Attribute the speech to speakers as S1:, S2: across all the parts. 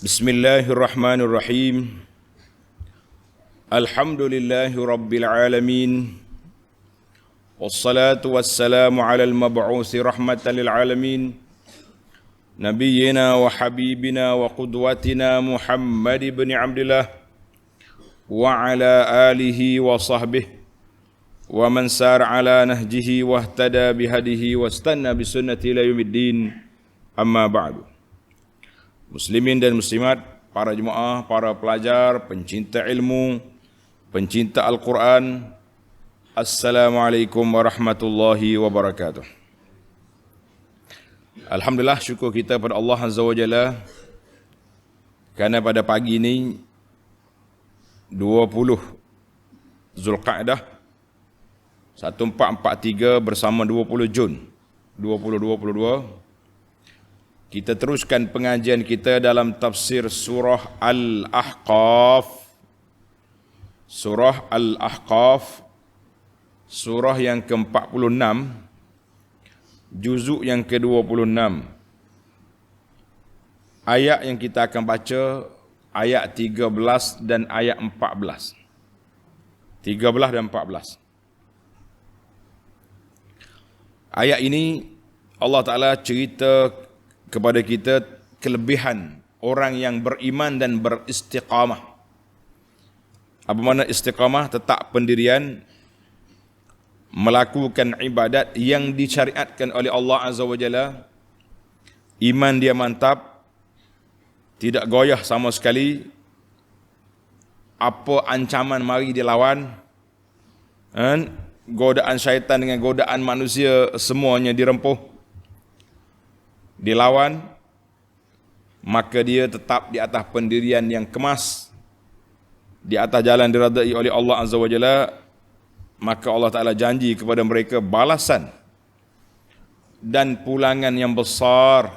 S1: Bismillahirrahmanirrahim. Alhamdulillahi rabbil alamin. Wassalatu wassalamu ala al-mab'uthi rahmatan lil alamin. Nabiyyina wa habibina wa qudwatina Muhammad ibn Abdullah wa ala alihi wa sahbihi wa man sar ala nahjihi wa ihtada bihadihi wa istanna bi sunnati ila yaumiddin. Amma ba'du. Muslimin dan muslimat, para jemaah, para pelajar, pencinta ilmu, pencinta Al-Quran, Assalamualaikum warahmatullahi wabarakatuh. Alhamdulillah, syukur kita pada Allah Azza wa Jalla kerana pada pagi ini 20 Zulqa'dah 1443 bersama 20 Jun 2022, kita teruskan pengajian kita dalam tafsir surah Al-Ahqaf. Surah Al-Ahqaf, surah yang ke-46, juzuk yang ke-26. Ayat yang kita akan baca, ayat 13 dan ayat 14. 13 dan 14. Ayat ini Allah Ta'ala cerita kepada kita kelebihan orang yang beriman dan beristiqamah. Apa makna istiqamah? Tetap pendirian, melakukan ibadat yang disyariatkan oleh Allah Azza wa Jalla. Iman dia mantap, tidak goyah sama sekali. Apa ancaman mari dia lawan. Godaan syaitan dengan godaan manusia semuanya dirempuh, dilawan, maka dia tetap di atas pendirian yang kemas, di atas jalan diridai oleh Allah Azza wa Jalla. Maka Allah Ta'ala janji kepada mereka balasan dan pulangan yang besar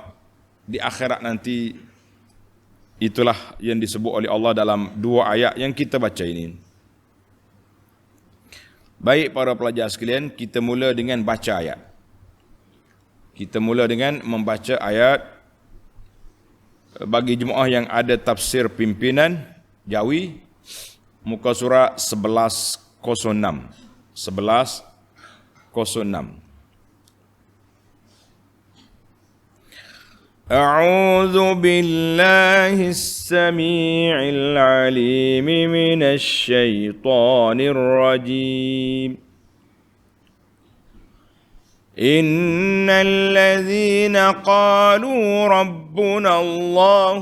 S1: di akhirat nanti. Itulah yang disebut oleh Allah dalam dua ayat yang kita baca ini. Baik para pelajar sekalian, kita mula dengan baca ayat. Kita mula dengan membaca ayat. Bagi jemaah yang ada tafsir pimpinan Jawi, muka surat 1106. 1106. A'udzu billahi as-sami'il 'alim minasy syaithanir rajim. إن الذين قالوا ربنا الله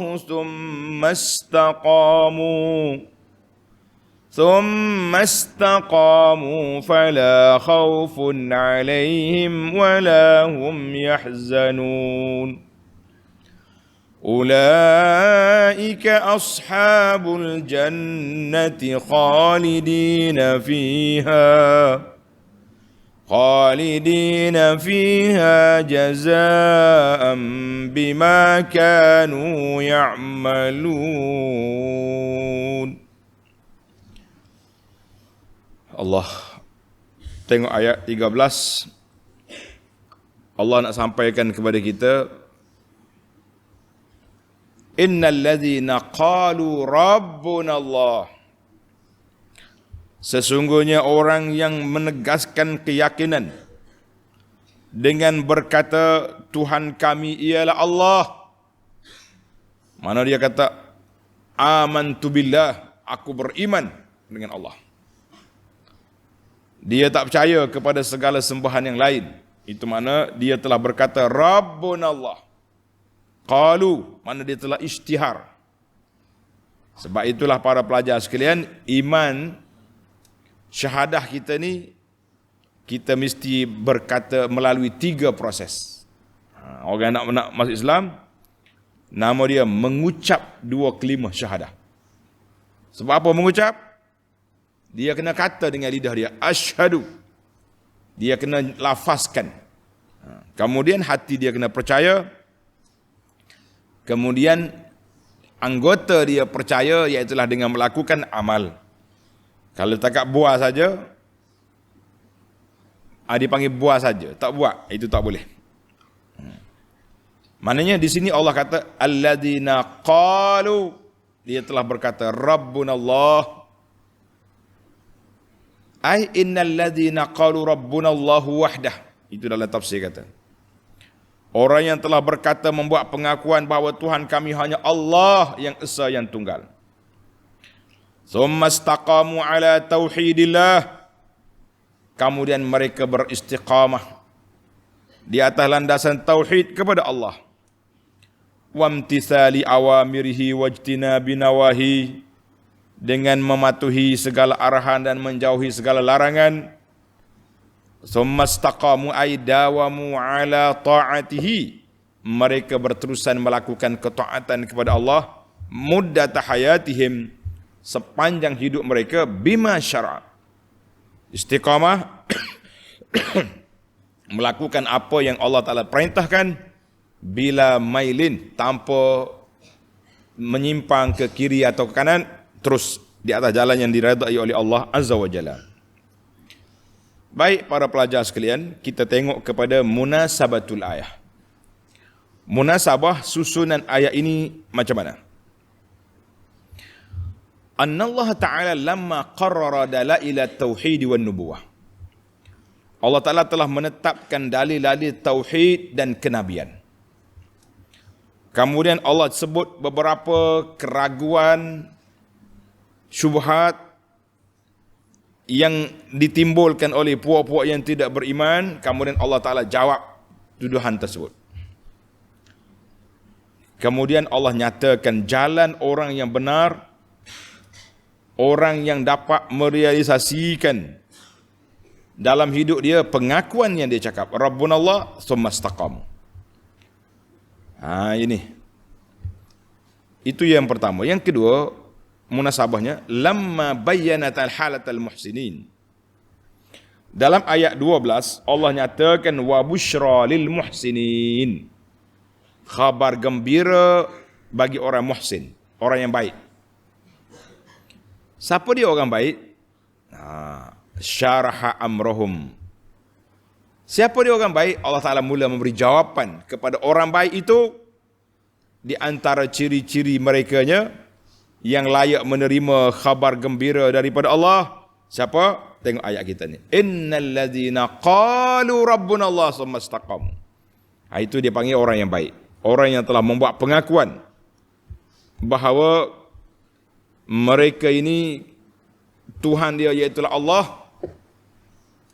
S1: ثم استقاموا فلا خوف عليهم ولا هم يحزنون أولئك أصحاب الجنة خالدين فيها جزاء بما كانوا يعملون. Allah, tengok ayat 13. Allah nak sampaikan kepada kita, innal ladzina qalu rabbuna Allah. Sesungguhnya orang yang menegaskan keyakinan dengan berkata Tuhan kami ialah Allah. Mana dia kata amantu billah, aku beriman dengan Allah. Dia tak percaya kepada segala sembahan yang lain. Itu mana dia telah berkata Rabbuna Allah. Qalu, mana dia telah isytihar. Sebab itulah para pelajar sekalian, iman syahadah kita ni, kita mesti berkata melalui 3 proses. Orang nak masuk Islam, nama dia mengucap 2 kalimah syahadah. Sebab apa mengucap? Dia kena kata dengan lidah dia, asyhadu. Dia kena lafazkan. Kemudian hati dia kena percaya. Kemudian anggota dia percaya, iaitulah dengan melakukan amal. Kalau takat buat saja, dipanggil buat saja, tak buat, itu tak boleh. Maknanya di sini Allah kata alladzina qalu, dia telah berkata Rabbunallah. Ai innal ladzina qalu Rabbunallahu wahdah. Itu dalam tafsir kata. Orang yang telah berkata membuat pengakuan bahawa Tuhan kami hanya Allah yang esa yang tunggal. Tsumma istaqamu ala tauhidillah. Kemudian mereka beristiqamah di atas landasan tauhid kepada Allah. Wamtithali awamirihi wajtinabi nawahi, dengan mematuhi segala arahan dan menjauhi segala larangan. Tsumma istaqamu ay dawamu ala ta'atihi, mereka berterusan melakukan ketaatan kepada Allah muddat hayatihim, sepanjang hidup mereka, bima syara'. Istiqamah melakukan apa yang Allah Ta'ala perintahkan, bila mailin, tanpa menyimpang ke kiri atau ke kanan, terus di atas jalan yang diredai oleh Allah Azza wa Jalla. Baik para pelajar sekalian, kita tengok kepada munasabatul ayah. Munasabah susunan ayat ini macam mana? Annallahu Ta'ala lamma qarrara dalail at-tauhid wan nubuwah. Allah Ta'ala telah menetapkan dalil-dalil tauhid dan kenabian. Kemudian Allah sebut beberapa keraguan, syubhat yang ditimbulkan oleh puak-puak yang tidak beriman. Kemudian Allah Ta'ala jawab tuduhan tersebut. Kemudian Allah nyatakan jalan orang yang benar, orang yang dapat merealisasikan dalam hidup dia pengakuan yang dia cakap, Rabbunallah tsumma istaqamu. Ini. Itu yang pertama. Yang kedua, munasabahnya lamma bayyanat al-halatal muhsinin. Dalam ayat 12 Allah nyatakan wa busyra lil muhsinin. Khabar gembira bagi orang muhsin, orang yang baik. Siapa dia orang baik? Syaraha amrahum. Siapa dia orang baik? Allah Ta'ala mula memberi jawapan kepada orang baik itu. Di antara ciri-ciri merekanya yang layak menerima khabar gembira daripada Allah. Siapa? Tengok ayat kita ni. Innal ladzina qalu rabbuna Allah tsumma istaqamu. Itu dia panggil orang yang baik. Orang yang telah membuat pengakuan bahawa mereka ini Tuhan dia iaitu Allah.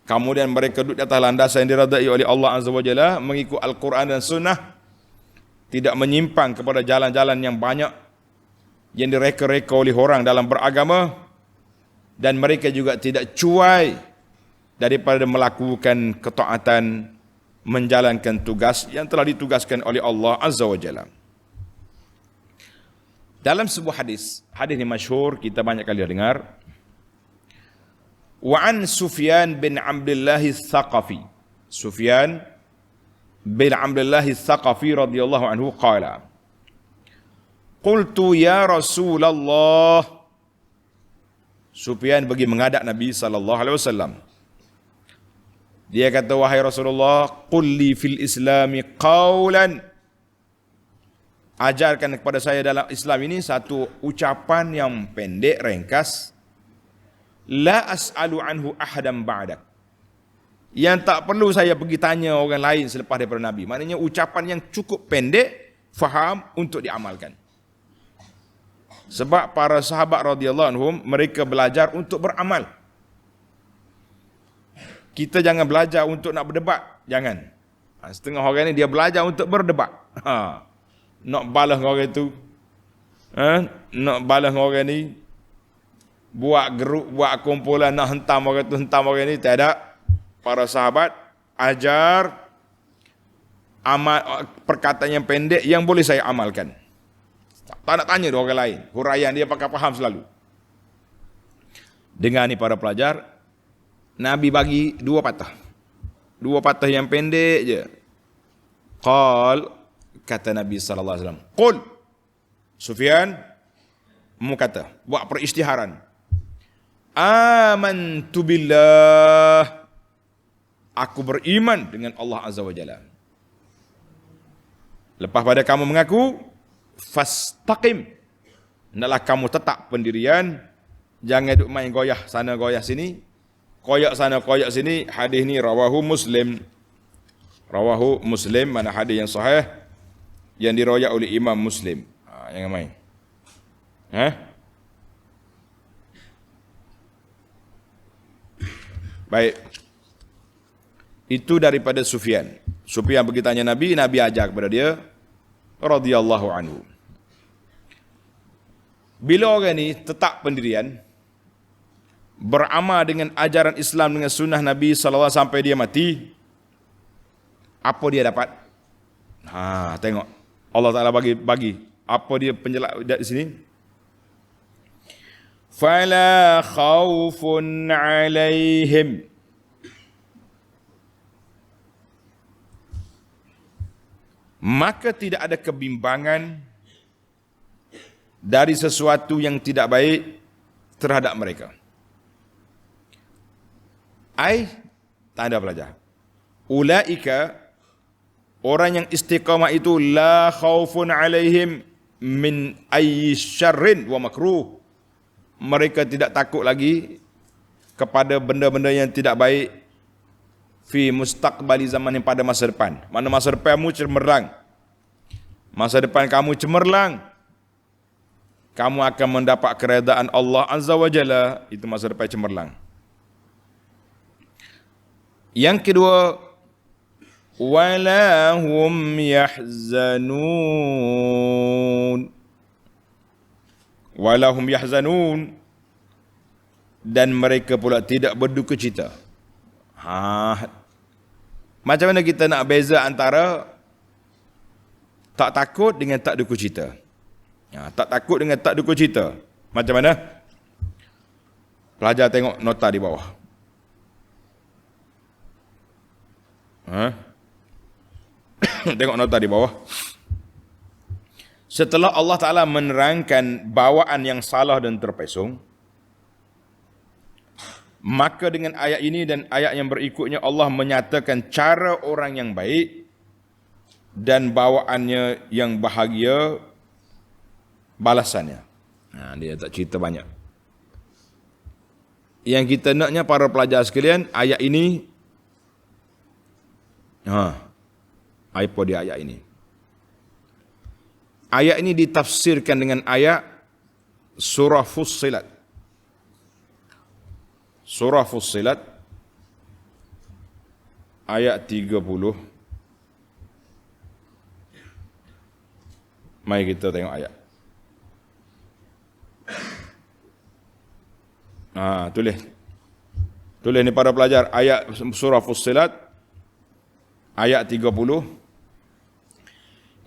S1: Kemudian mereka duduk di atas landasan yang diredai oleh Allah Azza wa Jalla, mengikut Al-Quran dan Sunnah, tidak menyimpang kepada jalan-jalan yang banyak yang direka-reka oleh orang dalam beragama, dan mereka juga tidak cuai daripada melakukan ketaatan, menjalankan tugas yang telah ditugaskan oleh Allah Azza wa Jalla. Dalam sebuah hadis yang masyhur, kita banyak kali dengar, wa an Sufyan bin Abdullah Ats-Tsaqafi. Sufyan bin Abdullah Ats-Tsaqafi radhiyallahu anhu qala, qultu ya Rasulullah. Sufyan pergi menghadap Nabi sallallahu alaihi wasallam. Dia kata, wahai Rasulullah, qul li fil islami qawlan. Ajarkan kepada saya dalam Islam ini satu ucapan yang pendek, ringkas. La as'alu anhu ahadan ba'dak. Yang tak perlu saya pergi tanya orang lain selepas daripada Nabi. Maknanya ucapan yang cukup pendek, faham, untuk diamalkan. Sebab para sahabat radhiyallahu anhum, mereka belajar untuk beramal. Kita jangan belajar untuk nak berdebat. Jangan. Setengah orang ni dia belajar untuk berdebat. Nak balas orang itu. Nak balas orang ni. Buat grup, buat kumpulan nak hentam orang tu, hentam orang ni. Tak ada. Para sahabat ajar amal, perkataan yang pendek yang boleh saya amalkan. Tak nak tanya orang lain. Huraian dia pakai faham selalu. Dengar ni para pelajar, Nabi bagi dua patah. Dua patah yang pendek je. Qal, kata Nabi sallallahu alaihi wasallam, qul. Sufyan mu kata, buat perisytiharan. Amantu billah. Aku beriman dengan Allah Azza wa Jalla. Lepas pada kamu mengaku, fastaqim. Hendaklah kamu tetap pendirian, jangan duk main goyah sana goyah sini, koyak sana koyak sini. Hadis ni rawahu Muslim. Rawahu Muslim, mana hadis yang sahih yang diriwayat oleh Imam Muslim. Jangan main. Baik. Itu daripada Sufyan. Sufyan pergi tanya Nabi, Nabi ajak kepada dia radhiyallahu anhu. Bila orang ni tetap pendirian, beramal dengan ajaran Islam dengan sunnah Nabi sallallahu sampai dia mati, apa dia dapat? Tengok. Allah Taala bagi apa dia penjelas di sini? Fala khaufun alaihim. Maka tidak ada kebimbangan dari sesuatu yang tidak baik terhadap mereka. Tanda pelajar. Ulaika, orang yang istiqamah itu, la khaufun alaihim min ayyi syarrin wa makruh. Mereka tidak takut lagi kepada benda-benda yang tidak baik fi mustaqbali zaman yang pada masa depan. Mana masa depanmu cemerlang. Masa depan kamu cemerlang. Kamu akan mendapat keredaan Allah Azza wa Jalla. Itu masa depan cemerlang. Yang kedua, wala hum yahzanun. Wala hum yahzanun, dan mereka pula tidak berduka cita. Macam mana kita nak beza antara tak takut dengan tak duka cita? Tak takut dengan tak duka cita. Macam mana? Pelajar tengok nota di bawah. Tengok nota di bawah. Setelah Allah Ta'ala menerangkan bawaan yang salah dan terpesong, maka dengan ayat ini dan ayat yang berikutnya Allah menyatakan cara orang yang baik dan bawaannya yang bahagia, balasannya. Dia tak cerita banyak. Yang kita naknya para pelajar sekalian, ayat ini, apa dia ayat ini? Ayat ini ditafsirkan dengan ayat surah Fussilat. Surah Fussilat ayat 30. Mari kita tengok ayat. Tulis. Tulis ni para pelajar, ayat surah Fussilat ayat 30.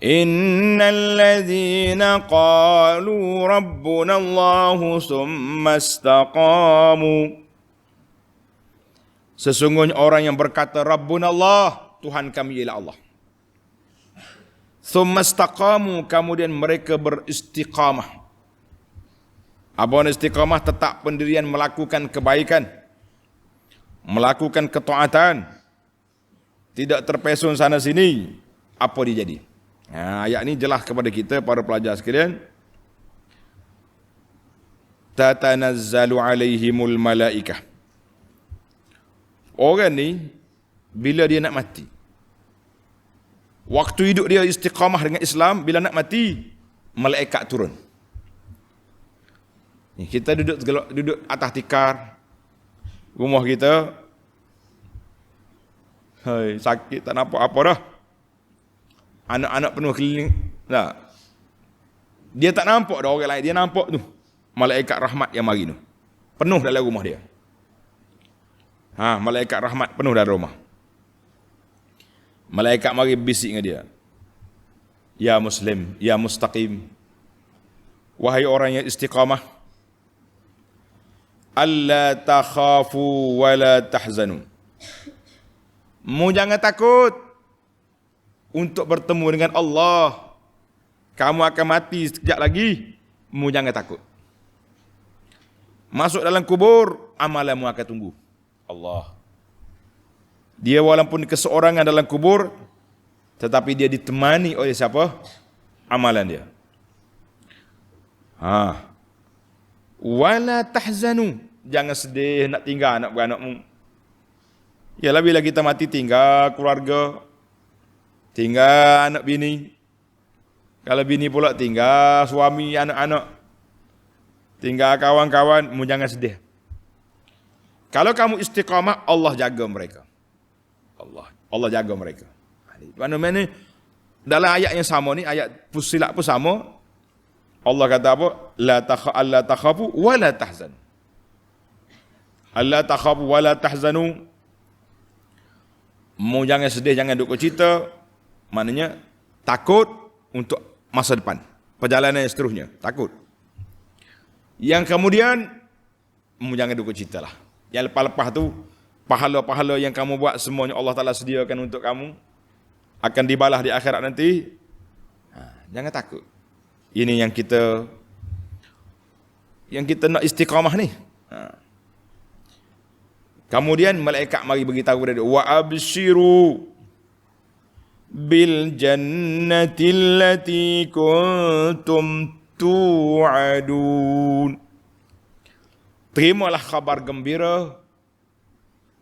S1: Innal ladzina qalu rabbuna Allahu summa istaqamu. Sesungguhnya orang yang berkata Rabbuna Allah, Tuhan kami ialah Allah. Summa istaqamu, kemudian mereka beristiqamah. Apa istiqamah? Tetap pendirian melakukan kebaikan, melakukan ketaatan, tidak terpesong sana sini. Apa dia jadi? Ayat ini jelas kepada kita para pelajar sekalian. Tatanazzalu alaihimul malaikah. Orang ni bila dia nak mati, waktu hidup dia istiqamah dengan Islam, bila nak mati malaikat turun. Kita duduk atas tikar rumah kita, sakit tak nampak apa dah. Anak-anak penuh keliling. Dia tak nampak dah orang lain. Dia nampak tu malaikat rahmat yang mari tu. Penuh dalam rumah dia. Malaikat rahmat penuh dalam rumah. Malaikat mari bisik dengan dia. Ya Muslim, ya mustaqim. Wahai orang yang istiqamah. Alla takhafu wa la tahzanu. Mu jangan takut untuk bertemu dengan Allah. Kamu akan mati sekejap lagi. Mu jangan takut. Masuk dalam kubur, amalanmu akan tunggu. Allah. Dia walaupun keseorangan dalam kubur, tetapi dia ditemani oleh siapa? Amalan dia. Wala tahzanu, jangan sedih nak tinggal anak beranakmu. Yalah, bila kita mati tinggal keluarga, tinggal anak bini. Kalau bini pula tinggal suami, anak-anak, tinggal kawan-kawan, mu jangan sedih. Kalau kamu istiqamah, Allah jaga mereka. Allah jaga mereka. Mana-mana dalam ayat yang sama ni, ayat Fussilat pun sama. Allah kata apa? La takhafu wa la tahzanu. Allah takhafu wa la tahzanu. Mu jangan sedih, jangan duk cerita. Maknanya takut untuk masa depan, perjalanan yang seterusnya, takut. Yang kemudian mu jangan duk cerita lah. Yang lepas-lepas tu, pahala-pahala yang kamu buat semuanya Allah Ta'ala sediakan untuk kamu, akan dibalas di akhirat nanti. Jangan takut. Ini yang kita nak istiqamah ni. Kemudian malaikat mari beritahu kepada dia, wa abshiru bil jannati allati kuntum tu'adun. Terimalah khabar gembira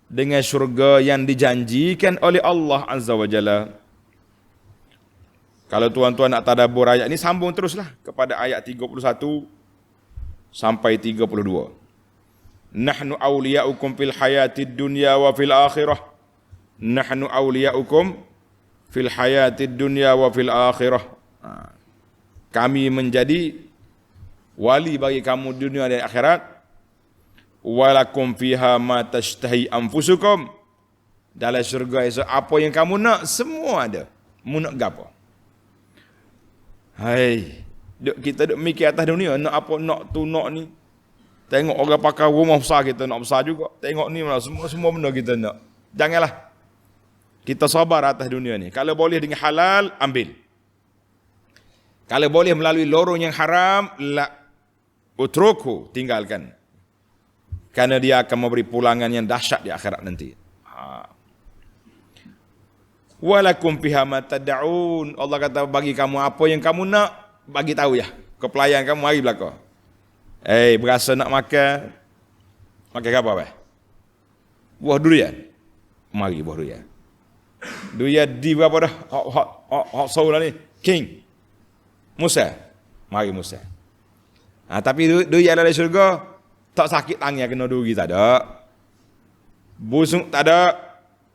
S1: dengan syurga yang dijanjikan oleh Allah Azza wa Jalla. Kalau tuan-tuan nak tadabbur ayat ini, sambung teruslah kepada ayat 31 sampai 32. Nahnu awliya'ukum fil hayatid dunya wa fil akhirah. Nahnu awliya'ukum fil hayatid dunya wa fil akhirah. Kami menjadi wali bagi kamu dunia dan akhirat. Walakum fiha ma tashtahi anfusukum. Dalam syurga itu apa yang kamu nak, semua ada. Mu nak gapo? Hai, kita duk mikir atas dunia, nak apa, nak tu, nak ni. Tengok orang pakai rumah besar, kita nak besar juga. Tengok ni, semua benda kita nak. Janganlah kita sabar atas dunia ni. Kalau boleh dengan halal, ambil. Kalau boleh melalui lorong yang haram, la utruku, tinggalkan. Kerana dia akan memberi pulangan yang dahsyat di akhirat nanti. Walakum fiha ma tad'un. Allah kata bagi kamu apa yang kamu nak, bagi tahu ya. Ke pelayan kamu mari belaka. Berasa nak makan. Makan apa? Buah durian. Mari buah durian. Durian di berapa dah? Hak saulah ni. King. Musa. Mari Musa. Tapi durian dari syurga tak sakit tangan kena duri, tak ada. Busuk tak ada.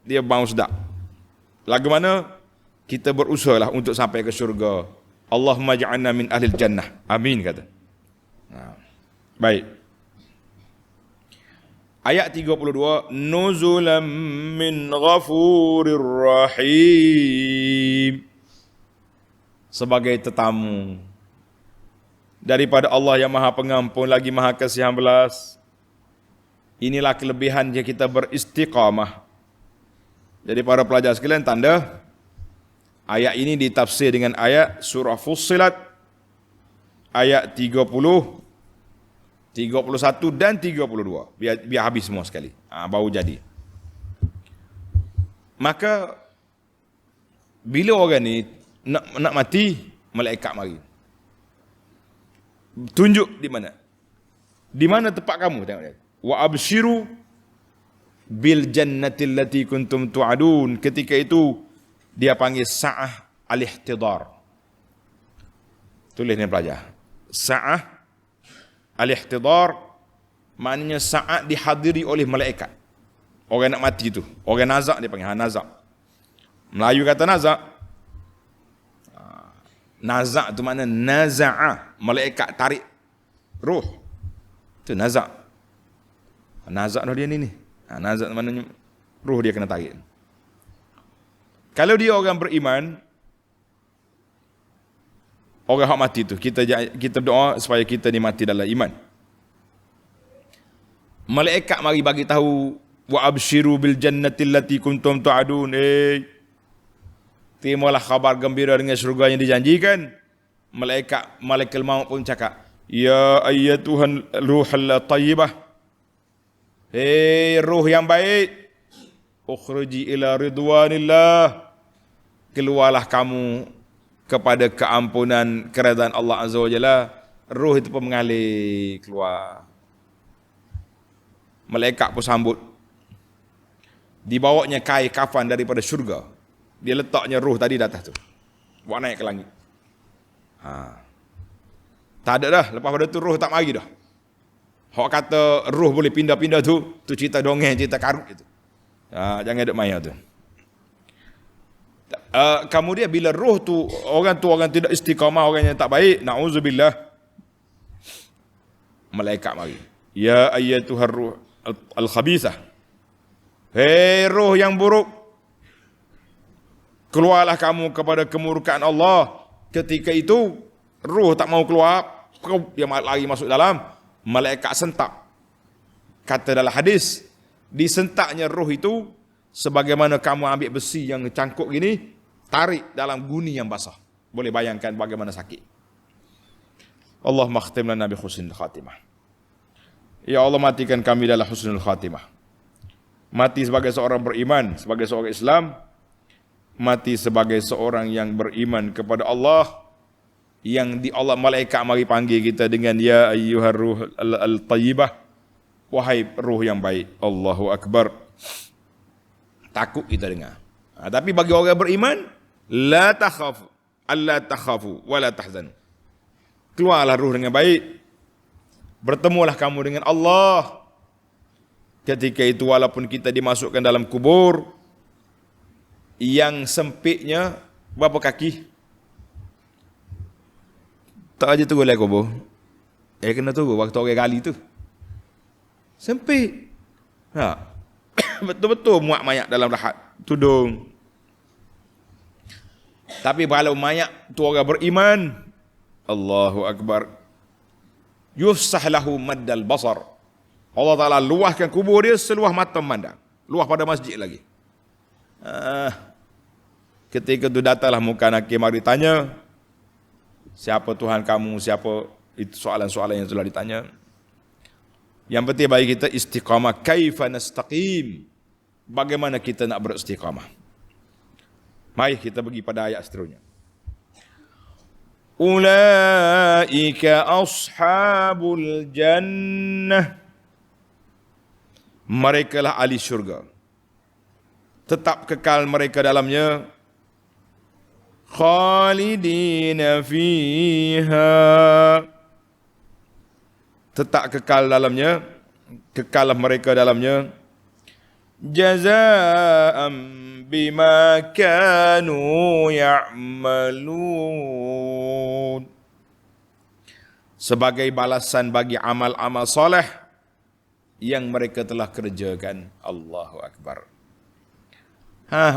S1: Dia bau sedap. Lagu mana? Kita berusahalah untuk sampai ke syurga. Allahumma ja'alna min ahlil jannah. Amin kata. Baik. Ayat 32, nuzulam min ghafurir rahim. Sebagai tetamu daripada Allah yang Maha Pengampun lagi Maha Kasihan belas. Inilah kelebihan yang kita beristiqamah. Jadi para pelajar sekalian, tanda ayat ini ditafsir dengan ayat surah Fussilat ayat 30, 31 dan 32. Biar habis semua sekali. Baru jadi. Maka bila orang ni nak mati, malaikat mari. Tunjuk di mana? Di mana tempat kamu? Tengok dia. Wa abshiru bil jannati allati kuntum tu'adun. Ketika itu dia panggil sa'ah al-ihtidar. Tulis ni pelajar. Sa'ah al-ihtidar maknanya saat dihadiri oleh malaikat. Orang nak mati tu, orang nazak dia panggil nazak. Melayu kata nazak. Nazak tu makna naza'a, malaikat tarik roh. Tu nazak. Nazak dah dia ni. Nazak maknanya roh dia kena tarik. Kalau dia orang beriman, orang hak mati tu, kita berdoa supaya kita ni mati dalam iman. Malaikat mari bagi tahu, wa abshiru bil jannati allati kuntum tu'adun. Terimalah khabar gembira dengan syurga yang dijanjikan. Malaikat maut pun cakap, ya ayyatuhan ruhul tayyibah. Ruh yang baik, ukhruji ila ridwanillah. keluarlah kamu kepada keampunan keredaan Allah Azza wa Jalla, roh itu pun mengalir keluar. Malaikat pun sambut. Dibawanya kain kafan daripada syurga. Dia letaknya roh tadi di atas tu. Bawa naik ke langit. Tak ada dah. Lepas pada tu roh tak mari dah. Hak kata roh boleh pindah-pindah tu cerita dongeng, cerita karut itu. Jangan duk maya tu. Kemudian bila roh tu orang tidak istiqamah, orang yang tak baik, na'udzubillah, malaikat mari. Ya ayyatuhar ruh al-khabithah. Hei roh yang buruk, keluarlah kamu kepada kemurkaan Allah. Ketika itu roh tak mau keluar, dia lari masuk dalam, malaikat sentak. Kata dalam hadis, disentaknya roh itu sebagaimana kamu ambil besi yang cangkuk gini, tarik dalam guni yang basah. Boleh bayangkan bagaimana sakit. Allah makhtim lana bi husnul khatimah. Ya Allah, matikan kami dalam husnul khatimah. Mati sebagai seorang beriman, sebagai seorang Islam, mati sebagai seorang yang beriman kepada Allah, yang di Allah malaikat mari panggil kita dengan ya ayyuhar ruh al-tayyibah, wahai ruh yang baik. Allahu akbar. Takut kita dengar. Tapi bagi orang beriman, la takhafu, alla takhafu wa la tahzanu. Keluarlah ruh dengan baik. Bertemulah kamu dengan Allah. Ketika itu walaupun kita dimasukkan dalam kubur yang sempitnya berapa kaki? Tak aja tunggu lah kubur. Kena tunggu waktu orang gali tu. Sempit. Betul-betul muat mayat dalam lahat, tudung. Tapi kalau mayat tu orang beriman, Allahu akbar, yufsah lahu maddal basar. Allah Ta'ala luahkan kubur dia seluah mata memandang. Luah pada masjid lagi. Ketika itu datanglah muka nakir mari tanya, siapa Tuhan kamu, siapa, itu soalan-soalan yang telah ditanya. Yang penting bagi kita istiqamah. Kaifa nastaqim, bagaimana kita nak beristiqamah. Mari kita pergi pada ayat seterusnya. Ulaika ashabul jannah, mereka lah ahli syurga, tetap kekal mereka dalamnya. Khalidina fiha, tetap kekal dalamnya, kekal mereka dalamnya. Jazaa'an bima kanu ya'malun, sebagai balasan bagi amal-amal soleh yang mereka telah kerjakan. Allahu akbar.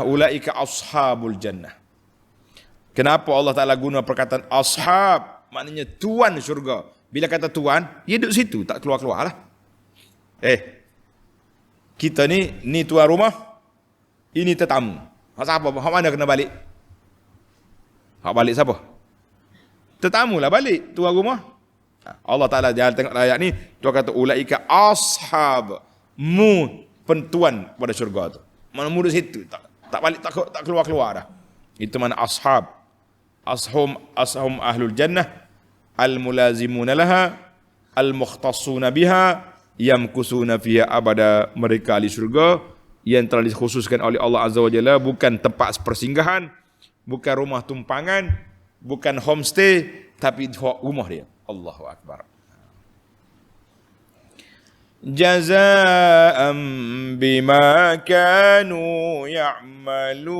S1: Ulaika ashabul jannah. Kenapa Allah Ta'ala guna perkataan ashab? Maknanya tuan syurga. Bila kata tuan, dia duduk situ, tak keluar-keluar lah. Kita ni tuan rumah, ini tetamu. Siapa? Hak mana kena balik? Hak balik siapa? Tetamu lah balik, tuan rumah. Allah Ta'ala jangan tengok ayat ni, Tuhan kata ulaika ashab, mu pentuan pada syurga tu. Mana mu duduk situ, tak balik, tak keluar-keluar dah. Itu mana ashab. Ashum ahlul jannah, al-mulazimuna laha, al-mukhtassuna biha, yamkusuna fiha abada. Mereka ahli syurga yang telah dikhususkan oleh Allah Azza wa Jalla, bukan tempat persinggahan, bukan rumah tumpangan, bukan homestay, tapi rumah dia. Allahu akbar. Jazaa'an bima kanu ya'malun,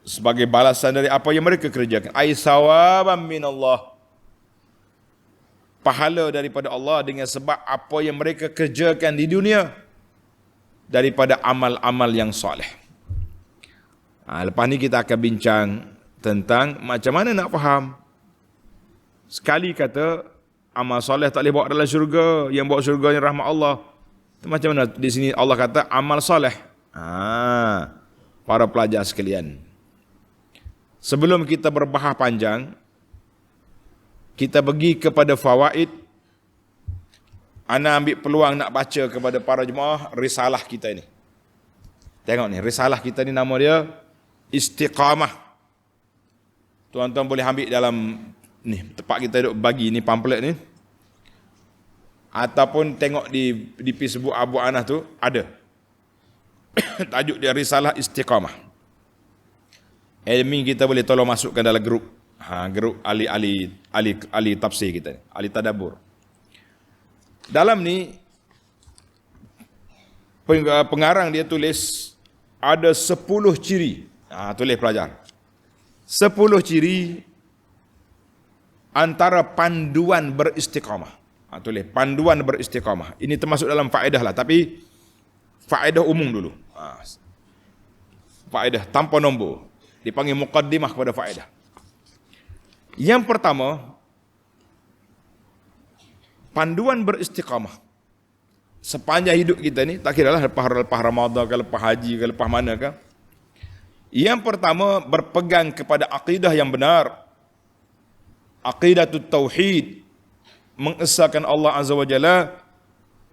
S1: sebagai balasan dari apa yang mereka kerjakan. Ai sawaban minallah, pahala daripada Allah dengan sebab apa yang mereka kerjakan di dunia daripada amal-amal yang soleh. Lepas ni kita akan bincang tentang macam mana nak faham. Sekali kata amal soleh tak boleh bawa dalam syurga, yang bawa syurga ni rahmat Allah. Macam mana di sini Allah kata amal soleh? Para pelajar sekalian, sebelum kita berbahas panjang, kita pergi kepada fawaid. Ana ambil peluang nak baca kepada para jemaah risalah kita ini. Tengok ni, risalah kita ni nama dia Istiqamah. Tuan-tuan boleh ambil dalam ni tempat kita duk bagi ni pamphlet ni. Ataupun tengok di Facebook Abu Anas tu ada. Tajuk dia Risalah Istiqamah. Admin kita boleh tolong masukkan dalam grup. Grup ahli tafsir kita, ahli tadabbur. Dalam ni pengarang dia tulis ada 10 ciri. Tulis pelajar. 10 ciri antara panduan beristiqamah. Tulis panduan beristiqamah. Ini termasuk dalam faedah lah, tapi faedah umum dulu. Faedah tanpa nombor. Dipanggil muqaddimah kepada faedah. Yang pertama, panduan beristiqamah. Sepanjang hidup kita ni, tak kira lah lepas Ramadan ke, lepas haji ke, lepas mana ke. Yang pertama, berpegang kepada akidah yang benar. Aqidatut tauhid. Mengesahkan Allah Azza wa Jalla.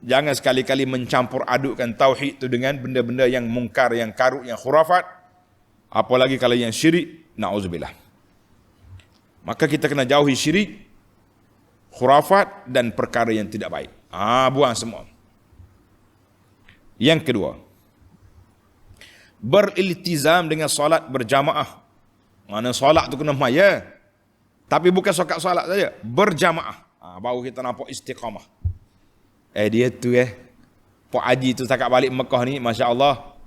S1: Jangan sekali-kali mencampur adukkan tauhid itu dengan benda-benda yang mungkar, yang karut, yang khurafat. Apalagi kalau yang syirik, na'udzubillah. Maka kita kena jauhi syirik, khurafat dan perkara yang tidak baik. Buang semua. Yang kedua, beriltizam dengan solat berjamaah. Mana solat tu kena maya. Tapi bukan solat saja, berjamaah. Baru kita nampak istiqamah. Dia tu Pak Haji tu setakat balik Mekah ni, Masya Allah.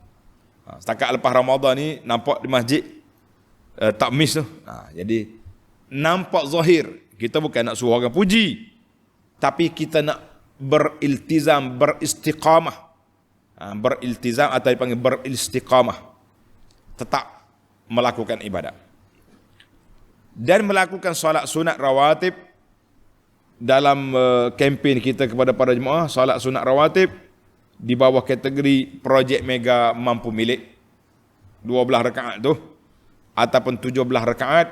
S1: Setakat lepas Ramadan ni, nampak di masjid tak miss tu. Jadi, nampak zahir. Kita bukan nak suruh orang puji. Tapi kita nak beriltizam, beristiqamah. Beriltizam atau dipanggil beristiqamah. Tetap melakukan ibadat. Dan melakukan solat sunat rawatib. Dalam kempen kita kepada para jemaah, solat sunat rawatib di bawah kategori projek mega mampu milik 12 rakaat tu ataupun 17 rakaat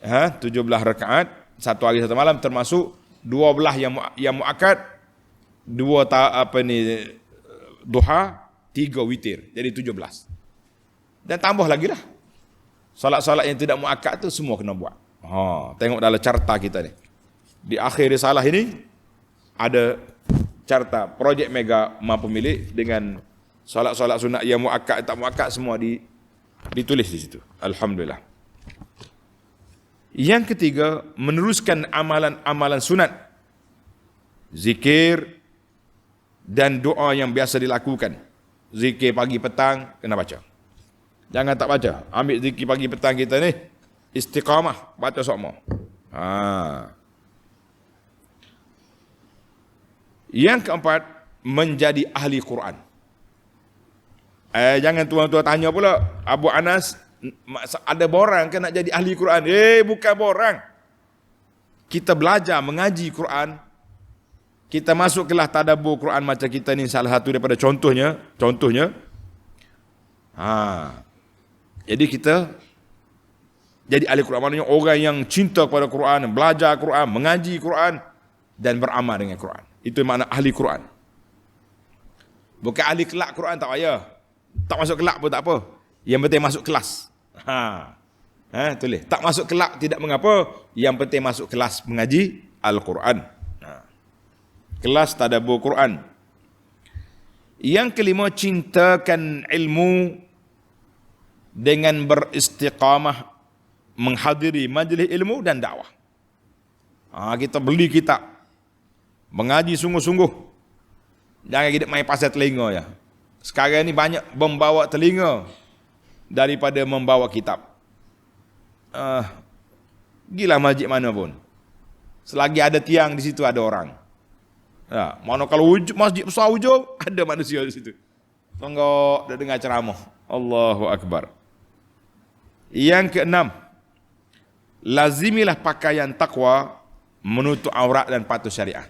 S1: 17 rakaat satu hari satu malam, termasuk 12 yang muakkad, 2 duha, 3 witir, jadi 17. Dan tambah lagi lah solat-solat yang tidak muakkad tu semua kena buat. Tengok dalam carta kita ni. Di akhir risalah ini ada carta projek mega mampu milik dengan solat-solat sunat yang muakkad tak muakkad semua ditulis di situ. Alhamdulillah. Yang ketiga, meneruskan amalan-amalan sunat, zikir dan doa yang biasa dilakukan. Zikir pagi petang kena baca. Jangan tak baca. Ambil zikir pagi petang kita ni, istiqamah, baca semua. Yang keempat, menjadi ahli Quran. Jangan tuan-tuan tanya pula, Abu Anas, ada borang ke nak jadi ahli Quran? Bukan borang. Kita belajar mengaji Quran. Kita masuk kelas tadabbur Quran macam kita ni, salah satu daripada contohnya. Jadi kita jadi ahli Quran, maknanya orang yang cinta kepada Quran, belajar Quran, mengaji Quran dan beramal dengan Quran. Itu makna ahli Quran. Bukan ahli kelak Quran, tak payah. Tak masuk kelak pun tak apa. Yang penting masuk kelas. Tulis. Tak masuk kelak tidak mengapa. Yang penting masuk kelas mengaji Al-Quran. Kelas tadabbur Quran. Yang kelima, cintakan ilmu dengan beristiqamah menghadiri majlis ilmu dan dakwah. Kita beli kitab. Mengaji sungguh-sungguh. Jangan kita main pasal telinga ya. Sekarang ni banyak membawa telinga daripada membawa kitab. Gila masjid mana pun. Selagi ada tiang di situ ada orang. Mana kalau masjid besar hujung, ada manusia di situ. Tenggok dah dengar ceramah. Allahu Akbar. Yang keenam, lazimilah pakaian takwa, menutup aurat dan patuh syariah.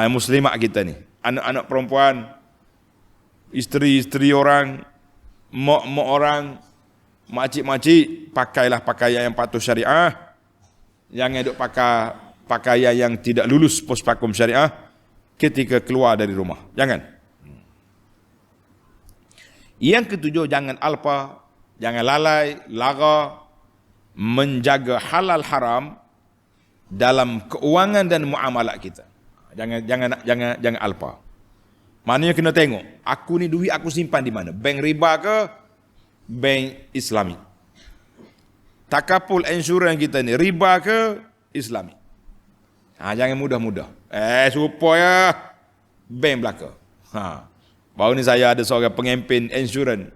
S1: Muslimat kita ni, anak-anak perempuan, isteri-isteri orang, mak-mak orang, makcik-makcik, pakailah pakaian yang patuh syariah. Jangan duk pakai pakaian yang tidak lulus puspakum syariah ketika keluar dari rumah. Jangan. Yang ketujuh, jangan alpa, jangan lalai, lara menjaga halal haram dalam keuangan dan muamalat kita. Jangan alpa. Maknanya kena tengok, aku ni duit aku simpan di mana? Bank riba ke bank Islami? Takaful insurans kita ni riba ke Islami? Jangan mudah-mudah. Supaya bank belaka. Baru ni saya ada seorang pengempen insurans.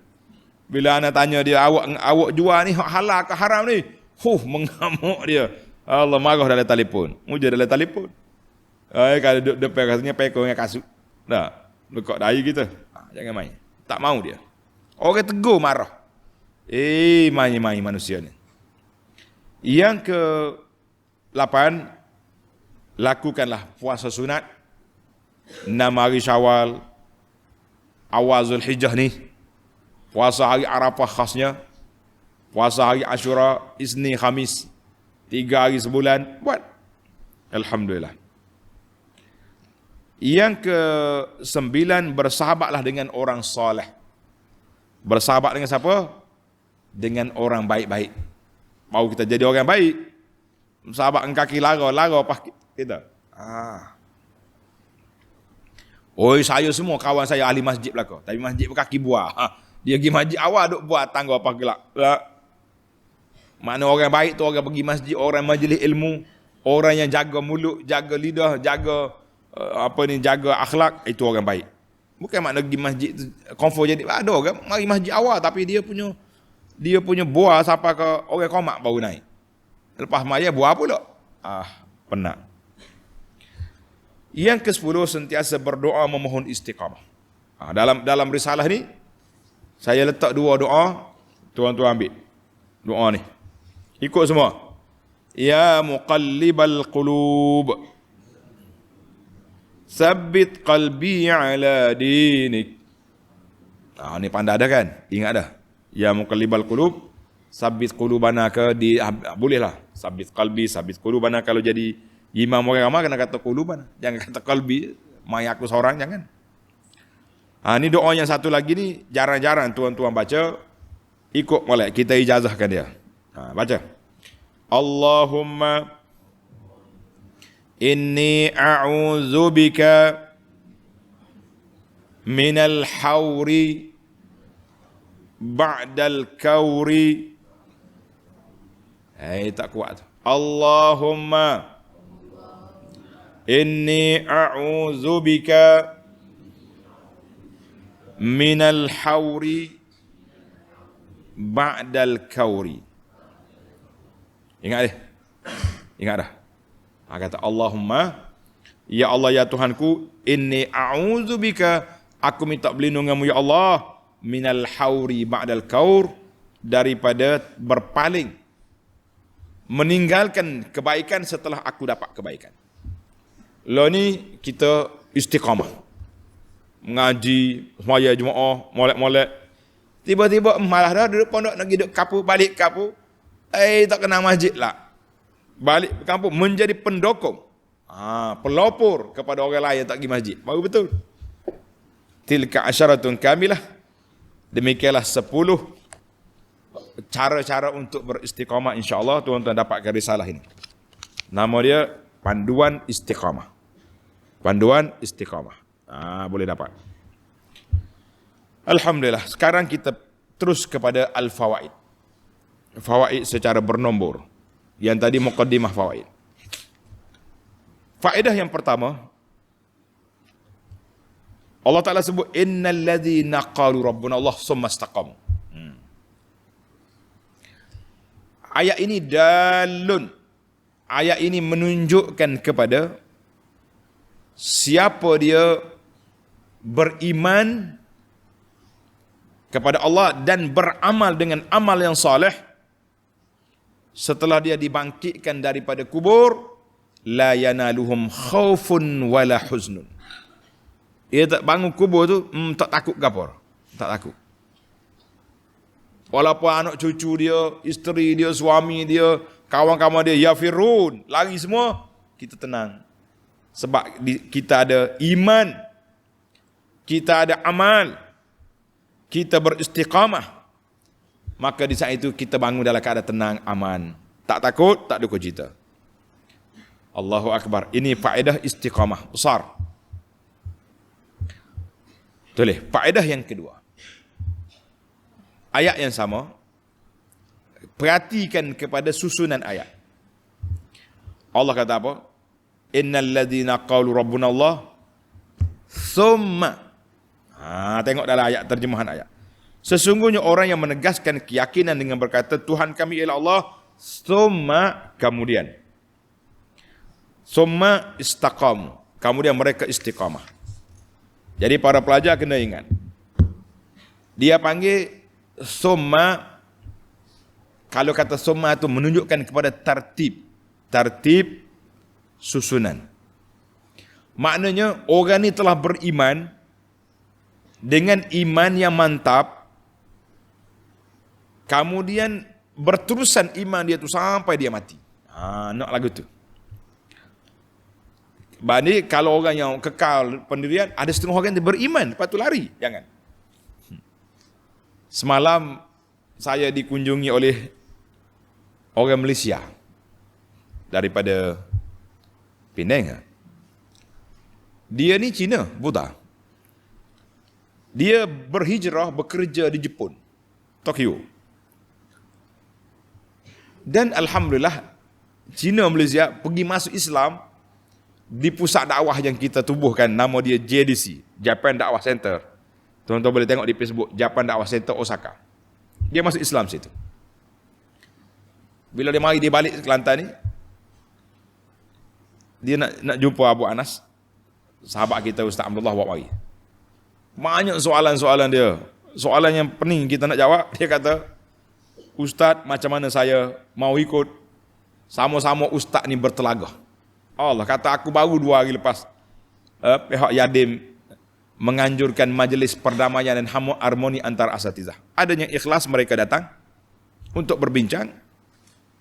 S1: Bila ana tanya dia, awak jual ni halal ke haram ni? Mengamuk dia. Allah marah dalam telefon. Muja dalam telefon. Kalau duduk depan rasanya pekor dengan kasut. Dah, lekak dahi kita. Jangan main. Tak mau dia. Orang tegur marah. Main-main manusia ni. Yang ke-8, lakukanlah puasa sunat 6 hari Syawal, awal Zulhijjah ni, puasa hari Arafah khasnya, puasa hari Ashura, Isnin, Khamis, 3 hari sebulan, buat. Alhamdulillah. Yang ke-9, bersahabatlah dengan orang soleh. Bersahabat dengan siapa? Dengan orang baik-baik. Mau kita jadi orang baik, sahabat kaki lara apa kita? Saya semua kawan saya ahli masjid belaka. Tapi masjid berkaki buah. Dia pergi masjid awal duk buat tangga apa gelak. Mana orang baik tu orang pergi masjid, orang majlis ilmu, orang yang jaga mulut, jaga lidah, jaga jaga akhlak, itu orang baik. Bukan makna pergi masjid konfor jadi ada orang mari masjid awal tapi dia punya buah sampai ke orang komak baru naik. Lepas maya buah pula. Penat. Yang ke-10, sentiasa berdoa memohon istiqamah. Dalam risalah ni saya letak 2 doa, tuan-tuan ambil. Doa ni. Ikut semua. Ya muqallibal qulub, sabbit qalbi ala dinik. Ni pandai dah kan? Ingat dah. Ya muqallibal qulub, sabbit qulubana bolehlah. Sabbit qalbi, sabbit qulubana. Kalau jadi imam orang ramai kena kata qulubana. Jangan kata qalbi, mai aku seorang jangan. Ni doa yang satu lagi ni jarang-jarang tuan-tuan baca. Ikut molek kita ijazahkan dia. Baca. Allahumma inni a'udzubika minal hauri ba'dal kauri. Tak kuat. Allahumma inni a'udzubika minal hauri ba'dal kauri. Ingat dah. Kata Allahumma, ya Allah ya Tuhanku, inni a'udzubika, aku minta perlindunganmu ya Allah, minal hauri ba'dal kaur, daripada berpaling, meninggalkan kebaikan setelah aku dapat kebaikan. Ni kita istiqamah, mengaji, semaya Jumaat, molek-molek, tiba-tiba malah dah duduk pondok nak duduk kapu, balik kapu, tak kenal masjid lah, balik ke kampung menjadi pendokong, pelopor kepada orang lain yang tak pergi masjid. Baru betul. Tilka asyaratun kamilah. Demikianlah 10 cara-cara untuk beristiqamah. InsyaAllah tuan-tuan dapatkan risalah ini. Nama dia Panduan Istiqamah. Panduan Istiqamah. Boleh dapat. Alhamdulillah. Sekarang kita terus kepada Al-Fawaid. Fawaid secara bernombor. Yang tadi muqaddimah fawaid. Faedah yang pertama, Allah Ta'ala sebut innal ladzina qalu rabbuna Allah summa istaqamu. Ayat ini dalun. Ayat ini menunjukkan kepada siapa dia beriman kepada Allah dan beramal dengan amal yang saleh setelah dia dibangkitkan daripada kubur, la yanaluhum khaufun wala huznun. Dia tak bangun kubur tu tak takut kapor, tak takut. Walaupun anak cucu dia, isteri dia, suami dia, kawan-kawan dia yafirun, lari semua, kita tenang. Sebab kita ada iman, kita ada amal, kita beristiqamah, maka di saat itu kita bangun dalam keadaan tenang, aman. Tak takut, tak duka cita. Allahu Akbar. Ini faedah istiqamah besar. Tulis, faedah yang kedua. Ayat yang sama. Perhatikan kepada susunan ayat. Allah kata apa? Innal ladzina qalu rabbuna Allah thumma. Tengok dalam ayat, terjemahan ayat. Sesungguhnya orang yang menegaskan keyakinan dengan berkata Tuhan kami ialah Allah, thumma, kemudian. Thumma istaqamu, kemudian mereka istiqamah. Jadi para pelajar kena ingat. Dia panggil thumma, kalau kata thumma itu menunjukkan kepada tertib susunan. Maknanya orang ni telah beriman dengan iman yang mantap, kemudian berterusan iman dia tu sampai dia mati. Nak lagu tu. Bani kalau orang yang kekal pendirian, ada setengah orang yang beriman, lepas tu lari. Jangan. Semalam saya dikunjungi oleh orang Malaysia daripada Penang. Dia ni Cina, Buddha. Dia berhijrah, bekerja di Jepun, Tokyo. Dan Alhamdulillah, Cina Malaysia pergi masuk Islam di pusat dakwah yang kita tubuhkan, nama dia JDC, Japan Dakwah Center. Tuan-tuan boleh tengok di Facebook, Japan Dakwah Center Osaka. Dia masuk Islam situ. Bila dia mari, dia balik ke Kelantan ni, dia nak jumpa Abu Anas, sahabat kita Ustaz Abdullah bawa mari. Banyak soalan-soalan dia. Soalan yang pening kita nak jawab. Dia kata, Ustaz, macam mana saya mau ikut? Sama-sama Ustaz ni bertelagah. Allah kata, aku baru 2 hari lepas pihak Yadim menganjurkan majlis perdamaian dan harmoni antara asatizah. Ada yang ikhlas, mereka datang untuk berbincang.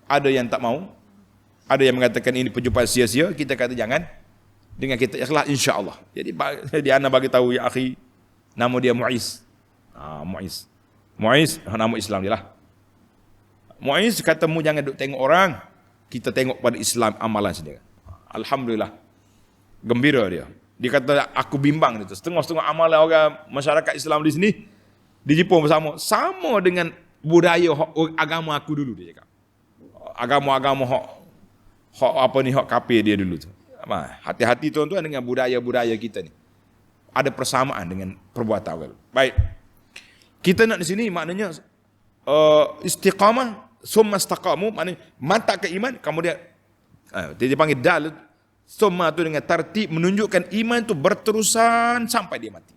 S1: Ada yang tak mau. Ada yang mengatakan ini perjumpaan sia-sia. Kita kata jangan. Dengan kita ikhlas, insya-Allah. Jadi ana bagi tahu ya akhi, nama dia Muiz. Muiz, nama Islam dia lah. Muiz kata, mu jangan duk tengok orang, kita tengok pada Islam amalan sendiri. Alhamdulillah. Gembira dia. Dia kata, aku bimbang itu. Setengah-setengah amalan orang masyarakat Islam di sini, di Jepun sama dengan budaya agama aku dulu, dia cakap. Agama-agama hak kafir dia dulu tu. Hati-hati tuan-tuan dengan budaya-budaya kita ni. Ada persamaan dengan perbuatan orang. Baik. Kita nak di sini maknanya istiqamah, summa istaqamu, maknanya mantap ke iman, kemudian dia panggil dal, summa tu dengan tertib menunjukkan iman tu berterusan sampai dia mati.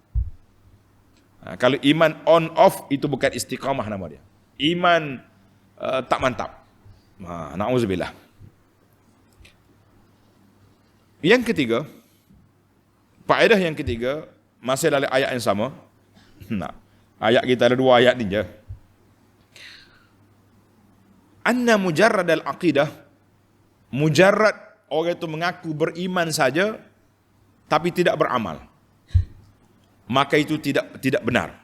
S1: Kalau iman on off itu bukan istiqamah nama dia. Iman tak mantap. Na'udzubillah. Yang ketiga, faedah yang ketiga, masih dalam ayat yang sama. Ayat kita ada 2 ayat ni je. Anna mujarrad al-aqidah, mujarrad orang itu mengaku beriman saja tapi tidak beramal, maka itu tidak benar.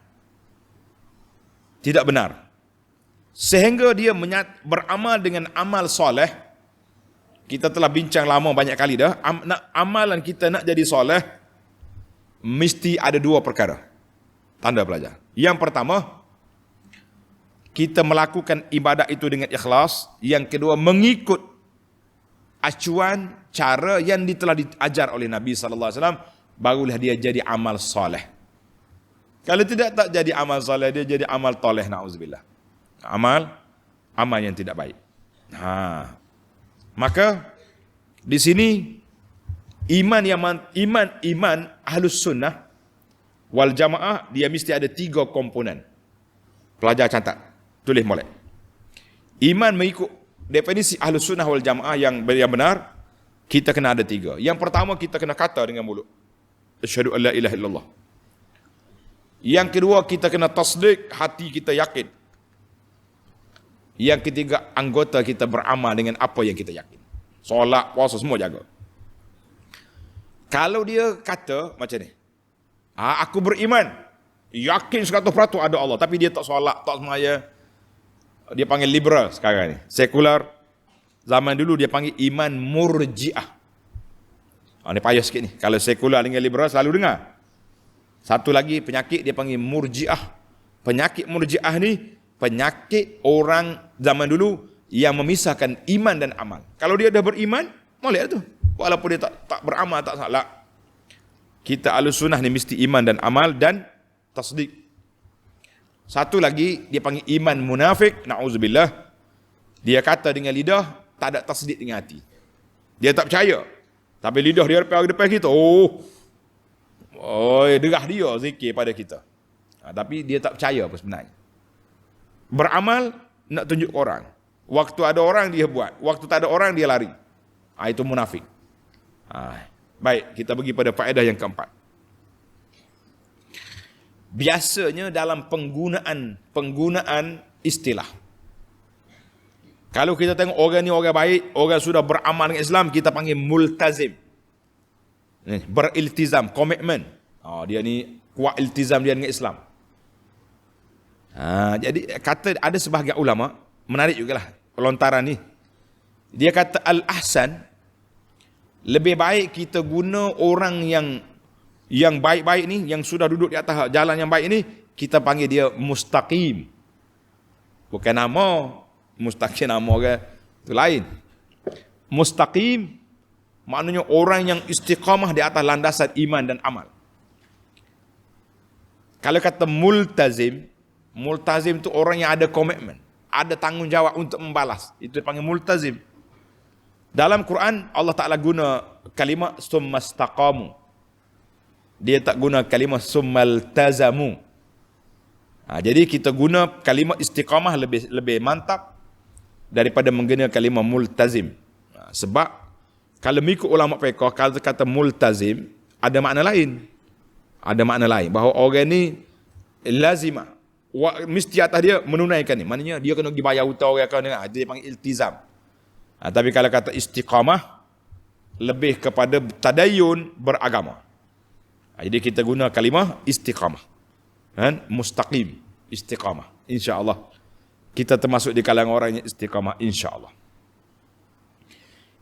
S1: Tidak benar. Sehingga dia beramal dengan amal soleh. Kita telah bincang lama banyak kali dah. Amalan kita nak jadi soleh, mesti ada 2 perkara. Tanda pelajar. Yang pertama, kita melakukan ibadat itu dengan ikhlas. Yang kedua, mengikut acuan cara yang telah diajar oleh Nabi SAW, barulah dia jadi amal soleh. Kalau tidak, tak jadi amal soleh, dia jadi amal toleh, na'udzubillah. Amal yang tidak baik. Maka di sini iman ahlus sunnah wal jamaah, dia mesti ada 3 komponen. Pelajar catat, tulis molek. Iman mengikut definisi ahlus sunnah wal jamaah yang benar, kita kena ada 3. Yang pertama, kita kena kata dengan mulut, asyhadu an la ilaha illallah. Yang kedua, kita kena tasdik, hati kita yakin. Yang ketiga, anggota kita beramal dengan apa yang kita yakin. Solat, puasa, semua jaga. Kalau dia kata macam ni, aku beriman, Yakin 100% ada Allah, tapi dia tak solat, tak semaya. Dia panggil liberal sekarang ni. Sekular. Zaman dulu dia panggil iman murji'ah. Ini payah sikit ni. Kalau sekular dengan liberal selalu dengar. Satu lagi penyakit dia panggil murji'ah. Penyakit murji'ah ni penyakit orang zaman dulu yang memisahkan iman dan amal. Kalau dia dah beriman, boleh tu. Walaupun dia tak beramal, tak salah. Kita Ahlussunnah ni mesti iman dan amal dan tasdik. Satu lagi dia panggil iman munafik, na'udzubillah. Dia kata dengan lidah, tak ada tasdik dengan hati. Dia tak percaya. Tapi lidah dia depan kita, derah dia zikir pada kita. Tapi dia tak percaya apa sebenarnya. Beramal nak tunjuk orang. Waktu ada orang dia buat, waktu tak ada orang dia lari. Itu munafik. Baik, kita pergi pada faedah yang keempat. Biasanya dalam penggunaan istilah. Kalau kita tengok orang ni orang baik, orang sudah beramal dengan Islam, kita panggil multazim. Beriltizam, komitmen. Dia ni kuat iltizam dia dengan Islam. Jadi kata ada sebahagian ulama, menarik jugalah lontaran ni. Dia kata al-ahsan, lebih baik kita guna orang yang baik-baik ni, yang sudah duduk di atas jalan yang baik ni, kita panggil dia mustaqim. Bukan nama, mustaqim nama orang itu lain. Mustaqim maknanya orang yang istiqamah di atas landasan iman dan amal. Kalau kata multazim tu orang yang ada komitmen, ada tanggungjawab untuk membalas. Itu dipanggil multazim. Dalam Quran Allah Ta'ala guna kalimah summastaqamu. Dia tak guna kalimah summaltazamu. Jadi kita guna kalimah istiqamah lebih mantap daripada menggunakan kalimah multazim. Sebab kalau mengikut ulama fiqh, kalau kata multazim ada makna lain. Ada makna lain bahawa orang ni lazimah, mesti atas dia menunaikan ni. Maknanya dia kena pergi bayar hutang orang akan dengar. Dia panggil iltizam. Tapi kalau kata istiqamah lebih kepada tadayun, beragama. Jadi kita guna kalimah istiqamah. Mustaqim, istiqamah. Insya-Allah kita termasuk di kalangan orang yang istiqamah, insya-Allah.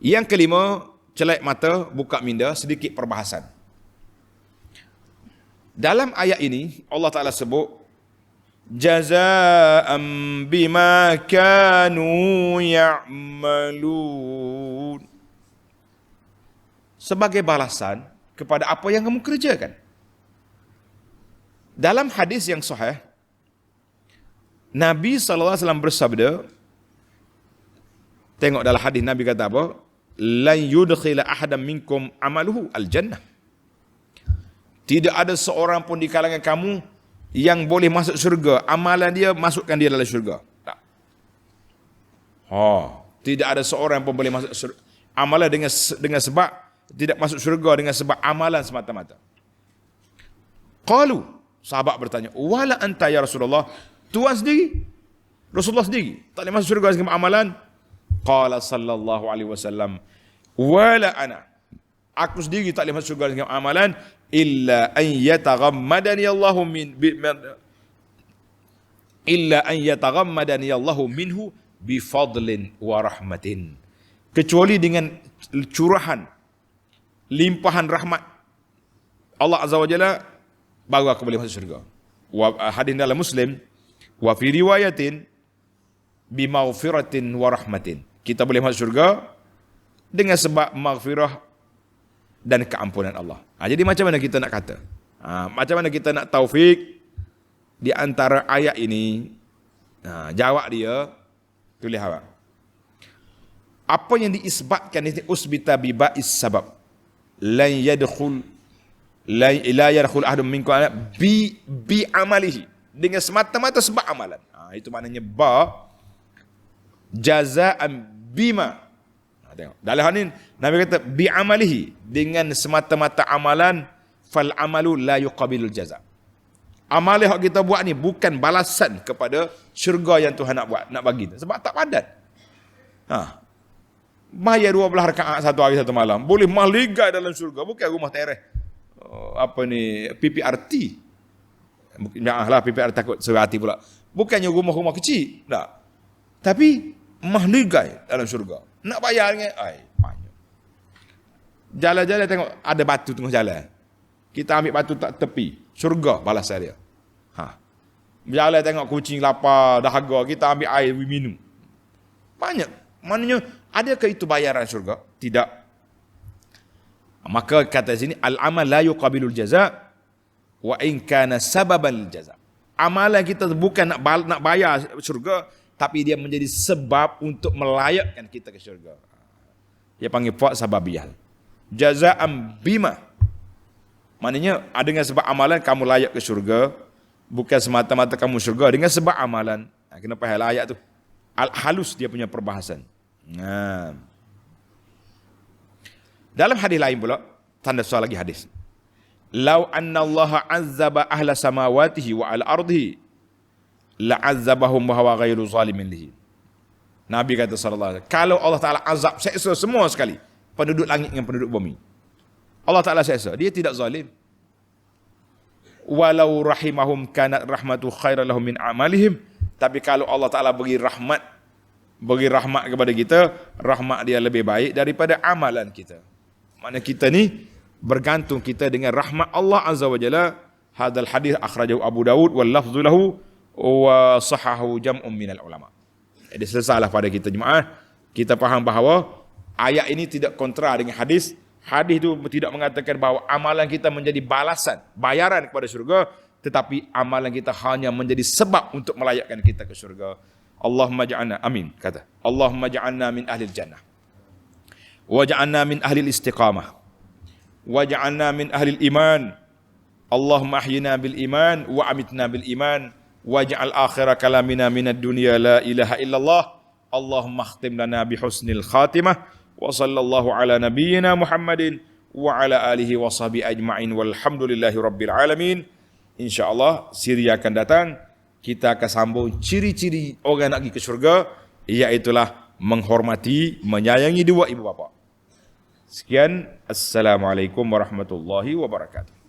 S1: Yang kelima, celak mata, buka minda, sedikit perbahasan. Dalam ayat ini Allah Ta'ala sebut jazaa'an bima kanu ya'malun, sebagai balasan kepada apa yang kamu kerjakan. Dalam hadis yang sahih, Nabi SAW bersabda, tengok dalam hadis Nabi kata apa? Lan yudkhila ahadan minkum amaluhu al-jannah. Tidak ada seorang pun di kalangan kamu yang boleh masuk syurga, amalan dia masukkan dia dalam syurga. Tak. Tidak ada seorang pun boleh masuk syurga. Amalan dengan sebab tidak masuk syurga dengan sebab amalan semata-mata. Qalu, sahabat bertanya, wala anta ya Rasulullah, Tuhan sendiri, Rasulullah sendiri tak boleh masuk syurga dengan amalan? Qala sallallahu alaihi wasallam, wala ana, aku sendiri tak boleh masuk syurga dengan amalan illa an yataghammadani Allahu minhu bi fadlin wa rahmatin, kecuali dengan curahan, limpahan rahmat Allah Azza wa Jalla, baru aku boleh masuk syurga. Hadis dalam Muslim, wa fi riwayatin bi maghfiratin wa rahmatin, kita boleh masuk syurga dengan sebab maghfirah dan keampunan Allah. Jadi macam mana kita nak kata? Macam mana kita nak taufik di antara ayat ini? Jawab dia, tulis awak. Apa yang diisbatkan ini usbita bi ba'is sabab. La yadkhul ahadun minkum bi amalihi, dengan semata-mata sebab amalan. Itu maknanya ba jazaan bima. Tengok. Dalam hal ini Nabi kata bi amalihi, dengan semata-mata amalan, fal amalu la yuqabilul jaza. Amal yang kita buat ni bukan balasan kepada syurga yang Tuhan nak bagi, sebab tak padat. Bayar 12 rakaat satu hari satu malam, boleh mahligai dalam syurga, bukan rumah teres. PPRT. Janganlah PPR takut sehati pula. Bukannya rumah-rumah kecil, tak. Tapi mahligai dalam syurga. Nak bayar dengan banyak. Jalan-jalan tengok ada batu tengah jalan. Kita ambil batu tak tepi, syurga balasan dia. Jalan tengok kucing lapar, dahaga, kita ambil air minum. Banyak. Maknanya adakah itu bayaran syurga? Tidak. Maka kata sini al-amal la yuqabilul jaza wa in kana sababan lil jaza. Amalan kita bukan nak bayar syurga, tapi dia menjadi sebab untuk melayakkan kita ke syurga. Dia panggil fa' sababiyah. Jaza'an bima. Maknanya dengan sebab amalan kamu layak ke syurga, bukan semata-mata kamu syurga dengan sebab amalan. Kenapa hal ayat tu? Halus dia punya perbahasan. Dalam hadis lain pula, tanda soal lagi hadis. Lau anna Allah azzaba ahla samawatihi wa al ardihi la'azzabahum wa huwa ghairu zalimin lihi. Nabi kata sallallahu alaihi wasallam, kalau Allah Taala azab seksa semua sekali, penduduk langit dengan penduduk bumi, Allah Taala seksa, dia tidak zalim. Walau rahimahum kanat rahmatu khairan lahum min amalihim. Tapi kalau Allah Taala bagi rahmat kepada kita, rahmat dia lebih baik daripada amalan kita. Maknanya kita ni bergantung kita dengan rahmat Allah Azza wa Jalla. Hadal hadis akhrajahu Abu Dawud wal lafzu lahu wa sahahu jam'un minal ulama. Jadi selesailah pada kita jemaah, kita faham bahawa ayat ini tidak kontra dengan hadis. Hadis itu tidak mengatakan bahawa amalan kita menjadi balasan, bayaran kepada syurga, tetapi amalan kita hanya menjadi sebab untuk melayakkan kita ke syurga. Allahumma ja'alna, amin, kata. Allahumma ja'alna min ahli jannah. Wa ja'alna min ahli istiqamah. Wa ja'alna min ahli iman. Allahumma ahyina bil iman wa amitna bil iman. Waj'al akhira kalamina minad dunya la ilaha illallah. Allahumma khtim lana bihusnil khatimah. Wa sallallahu ala nabiyyina Muhammadin wa ala alihi wa sahbihi ajma'in walhamdulillahi rabbil alamin. InsyaAllah siri akan datang, kita akan sambung ciri-ciri orang nak pergi ke syurga, iaitulah menghormati, menyayangi dua ibu bapa. Sekian, assalamualaikum warahmatullahi wabarakatuh.